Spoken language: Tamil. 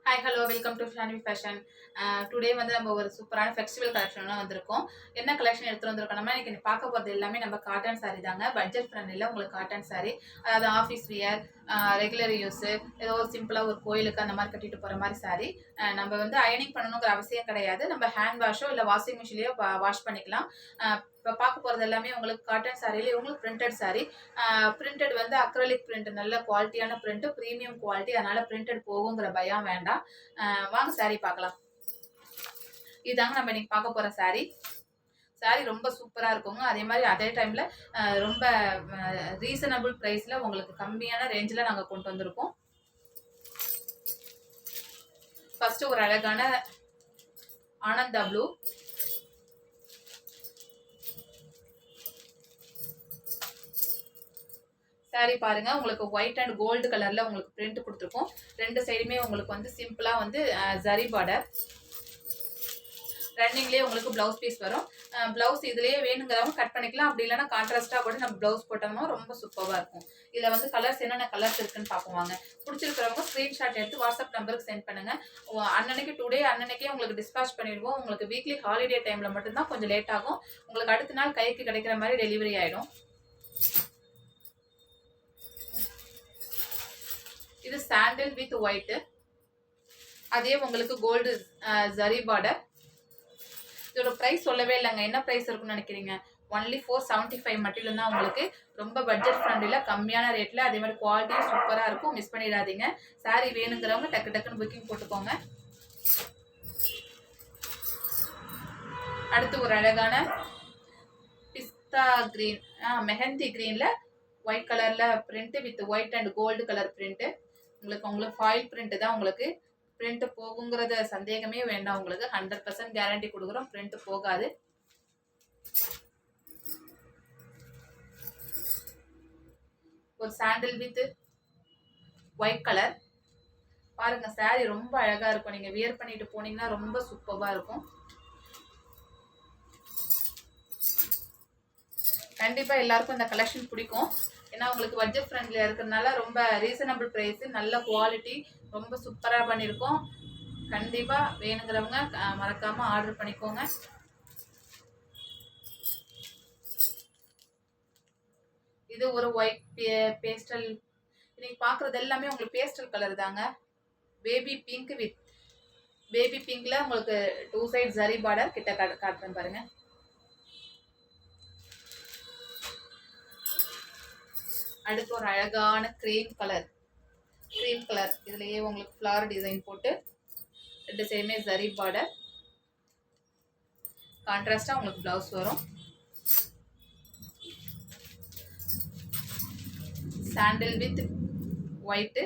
Hi hello welcome to Shanvi fashion. Today வந்து நம்ம ஒரு சூப்பரான ஃபெஸ்டிவல் கலெக்ஷன்லாம் வந்திருக்கோம். என்ன கலெக்ஷன் எடுத்துகிட்டு வந்திருக்கோம் நம்ம இன்னைக்கு பார்க்க போகிறது எல்லாமே நம்ம காட்டன் சாரீ தாங்க. பட்ஜெட் ஃப்ரெண்ட்லியில் உங்களுக்கு காட்டன் சாரீ, அதாவது ஆஃபீஸ் வியர், ரெகுலர் யூஸு, ஏதோ ஒரு சிம்பிளாக ஒரு கோயிலுக்கு அந்த மாதிரி கட்டிட்டு போகிற மாதிரி சாரீ. நம்ம வந்து அயனிங் பண்ணணுங்கிற அவசியம் கிடையாது. நம்ம ஹேண்ட் வாஷோ இல்லை வாஷிங் மிஷின்லேயோ வாஷ் பண்ணிக்கலாம். இப்போ பார்க்க போகிறது எல்லாமே உங்களுக்கு காட்டன் சாரியிலே உங்களுக்கு பிரிண்டட் சாரீ. பிரிண்டட் வந்து அக்ரலிக் பிரிண்ட், நல்ல குவாலிட்டியான பிரிண்ட், ப்ரீமியம் குவாலிட்டி, அதனால பிரிண்டட் போகுங்கிற பயம் வேண்டாம். வாங்க சாரீ பார்க்கலாம். இதாங்க நம்ம இன்னைக்கு பார்க்க போற சாரீ. சாரீ ரொம்ப சூப்பரா இருக்குங்க. அதே மாதிரி அதே டைம்ல ரொம்ப ரீசனபிள் பிரைஸ்ல உங்களுக்கு கம்மியான ரேஞ்சில் நாங்கள் கொண்டு வந்திருக்கோம். ஃபர்ஸ்ட் ஒரு அழகான ஆனந்தா ப்ளூ, சாரி பாருங்க. உங்களுக்கு ஒயிட் அண்ட் கோல்டு கலர்ல உங்களுக்கு பிரிண்ட் கொடுத்துருக்கோம். ரெண்டு சைடுமே உங்களுக்கு வந்து சிம்பிளா வந்து ஜரி பார்டர். ரன்னிங்லேயே உங்களுக்கு பிளவுஸ் பீஸ் வரும். பிளவுஸ் இதுலேயே வேணுங்கிறவங்க கட் பண்ணிக்கலாம். அப்படி இல்லைன்னா கான்ட்ராஸ்டாக கூட நம்ம பிளவுஸ் போட்டோம்னா ரொம்ப சூப்பராக இருக்கும். இதில் வந்து கலர்ஸ் என்னென்ன கலர்ஸ் இருக்குன்னு பார்ப்போங்க. பிடிச்சிருக்கிறவங்க ஸ்க்ரீன்ஷாட் எடுத்து வாட்ஸ்அப் நம்பருக்கு சென்ட் பண்ணுங்க. அன்னன்னைக்கு டுடே அன்னன்னைக்கே உங்களுக்கு டிஸ்பேச் பண்ணிடுவோம். உங்களுக்கு வீக்லி ஹாலிடே டைமில் மட்டும்தான் கொஞ்சம் லேட் ஆகும். உங்களுக்கு அடுத்த நாள் கைக்கு கிடைக்கிற மாதிரி டெலிவரி ஆகிடும். இது சாண்டில் வித் ஒயிட், அதே உங்களுக்கு கோல்டு ஜரி பார்டர். இதோட ப்ரைஸ் சொல்லவே இல்லைங்க. என்ன ப்ரைஸ் இருக்குன்னு நினைக்கிறீங்க? ஒன்லி 475 மட்டும் தான். உங்களுக்கு ரொம்ப பட்ஜெட் ஃப்ரெண்ட்லியில் கம்மியான ரேட்டில், அதே மாதிரி குவாலிட்டியும் சூப்பராக இருக்கும். மிஸ் பண்ணிடாதீங்க. சாரீ வேணுங்கிறவங்க டக்கு டக்குன்னு புக்கிங் போட்டுக்கோங்க. அடுத்து ஒரு அழகான பிஸ்தா கிரீன், மெஹந்தி கிரீனில் ஒயிட் கலரில் print with white and gold colour print. உங்களுக்கு ஃபாயில் பிரிண்ட் தான். உங்களுக்கு பிரிண்ட் போகுங்கிறத சந்தேகமே வேண்டாம். உங்களுக்கு 100% கேரண்டி கொடுக்குறோம், பிரிண்ட் போகாது. ஒரு சாண்டில் வித் ஒயிட் கலர் பாருங்க. சாரி ரொம்ப அழகா இருக்கும். நீங்க வியர் பண்ணிட்டு போனீங்கன்னா ரொம்ப சூப்பரா இருக்கும். கண்டிப்பா எல்லாருக்கும் இந்த கலெக்ஷன் பிடிக்கும். ஏன்னா உங்களுக்கு பட்ஜெட் ஃப்ரெண்ட்லியா இருக்கிறதுனால ரொம்ப ரீசனபிள் ப்ரைஸ், நல்ல குவாலிட்டி, ரொம்ப சூப்பரா பண்ணியிருக்கோம். கண்டிப்பா வேணுங்கிறவங்க மறக்காம ஆர்டர் பண்ணிக்கோங்க. இது ஒரு ஒயிட் பேஸ்டல். இன்னைக்கு பார்க்குறது எல்லாமே உங்களுக்கு பேஸ்டல் கலர் தாங்க. பேபி பிங்க் வித் பேபி பிங்க்ல உங்களுக்கு 2 சைட் ஜரி பார்டர் கிட்ட காட்டுறேன் பாருங்க. அடுத்து ஒரு அழகான கிரீம் கலர். இதுலயே உங்களுக்கு ஃப்ளவர் டிசைன் போட்டு ரெண்டு சைடுமே ஜரி பார்டர், கான்ட்ராஸ்டா உங்களுக்கு பிளவுஸ் வரும். சாண்டில் வித் ஒயிட்,